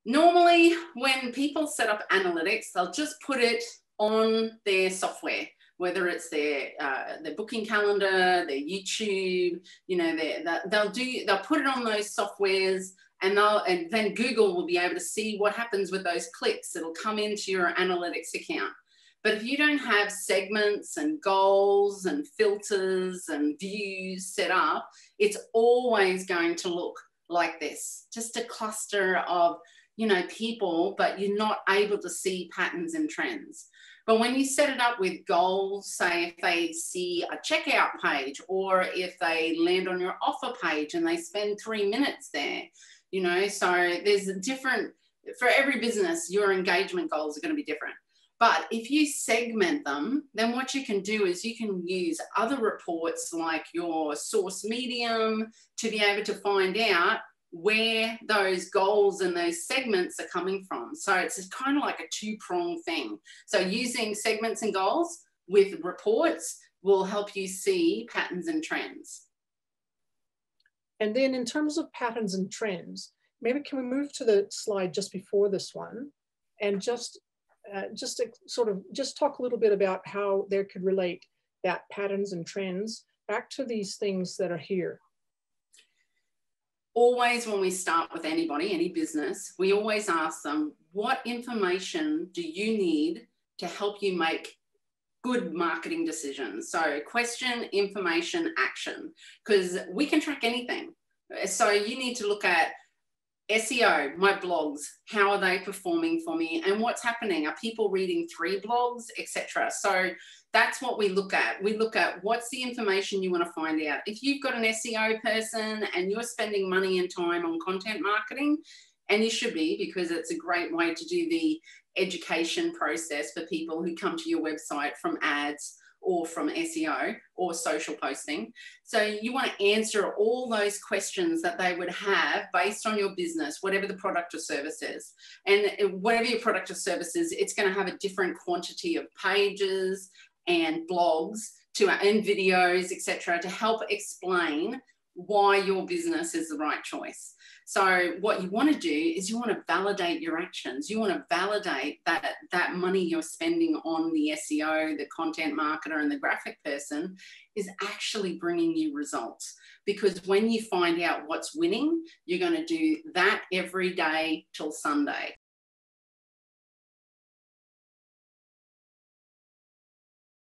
Normally, when people set up analytics, they'll just put it on their software, whether it's their booking calendar, their YouTube, you know, they'll put it on those softwares, and then Google will be able to see what happens with those clicks. It'll come into your analytics account. But if you don't have segments and goals and filters and views set up, it's always going to look like this, just a cluster of, you know, people, but you're not able to see patterns and trends. But when you set it up with goals, say if they see a checkout page, or if they land on your offer page and they spend 3 minutes there, you know, so there's a different, for every business, your engagement goals are going to be different. But if you segment them, then what you can do is you can use other reports like your source medium to be able to find out where those goals and those segments are coming from. So it's kind of like a two-pronged thing. So using segments and goals with reports will help you see patterns and trends. And then in terms of patterns and trends, maybe can we move to the slide just before this one and just talk a little bit about how there could relate that patterns and trends back to these things that are here. Always when we start with anybody, any business, we always ask them, what information do you need to help you make good marketing decisions? So question, information, action, because we can track anything. So you need to look at SEO, my blogs, how are they performing for me, and what's happening? Are people reading 3 blogs, etc.? So that's what we look at. We look at what's the information you want to find out. If you've got an SEO person and you're spending money and time on content marketing, and you should be, because it's a great way to do the education process for people who come to your website from ads or from SEO or social posting. So you want to answer all those questions that they would have based on your business, whatever the product or service is. And whatever your product or service is, it's going to have a different quantity of pages and blogs and videos, etc., to help explain why your business is the right choice. So what you want to do is you want to validate your actions. You want to validate that money you're spending on the SEO, the content marketer, and the graphic person is actually bringing you results. Because when you find out what's winning, you're going to do that every day till Sunday.